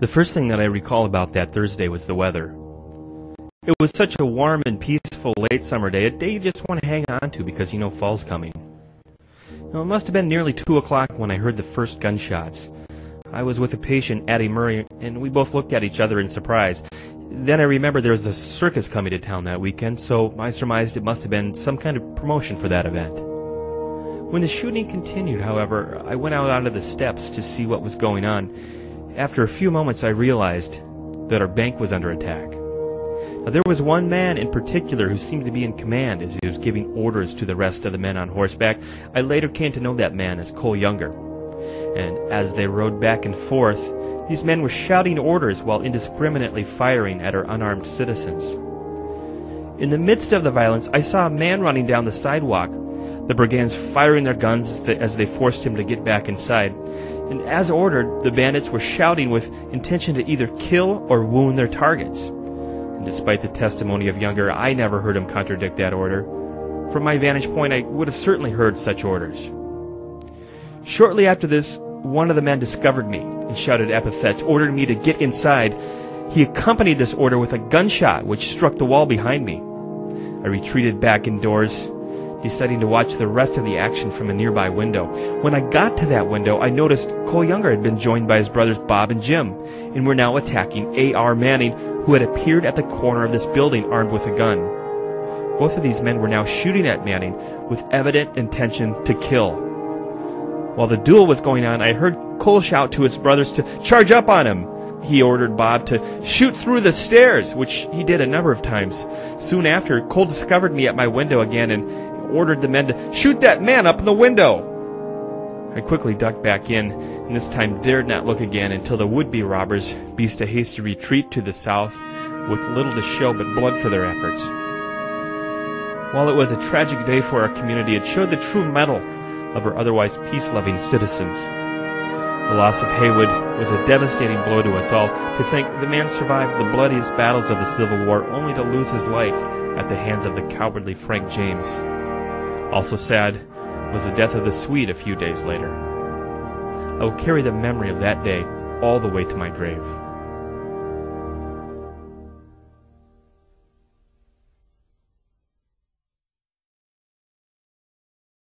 The first thing that I recall about that Thursday was the weather. It was such a warm and peaceful late summer day, a day you just want to hang on to because you know fall's coming. It must have been nearly 2 o'clock when I heard the first gunshots. I was with a patient, Addie Murray, and we both looked at each other in surprise. Then I remembered there was a circus coming to town that weekend, so I surmised it must have been some kind of promotion for that event. When the shooting continued, however, I went out onto the steps to see what was going on. After a few moments, I realized that our bank was under attack. Now, there was one man in particular who seemed to be in command as he was giving orders to the rest of the men on horseback. I later came to know that man as Cole Younger. And as they rode back and forth, these men were shouting orders while indiscriminately firing at our unarmed citizens. In the midst of the violence, I saw a man running down the sidewalk, the brigands firing their guns as they forced him to get back inside. And as ordered, the bandits were shouting with intention to either kill or wound their targets. And despite the testimony of Younger, I never heard him contradict that order. From my vantage point, I would have certainly heard such orders. Shortly after this, one of the men discovered me and shouted epithets, ordering me to get inside. He accompanied this order with a gunshot which struck the wall behind me. I retreated back indoors, deciding to watch the rest of the action from a nearby window. When I got to that window, I noticed Cole Younger had been joined by his brothers Bob and Jim, and were now attacking A.R. Manning, who had appeared at the corner of this building armed with a gun. Both of these men were now shooting at Manning with evident intention to kill. While the duel was going on, I heard Cole shout to his brothers to charge up on him. He ordered Bob to shoot through the stairs, which he did a number of times. Soon after, Cole discovered me at my window again and ordered the men to shoot that man up in the window. I quickly ducked back in, and this time dared not look again until the would-be robbers beat a hasty retreat to the south with little to show but blood for their efforts. While it was a tragic day for our community, it showed the true mettle of our otherwise peace-loving citizens. The loss of Haywood was a devastating blow to us all. To think the man survived the bloodiest battles of the Civil War only to lose his life at the hands of the cowardly Frank James. Also sad was the death of the Swede a few days later. I will carry the memory of that day all the way to my grave.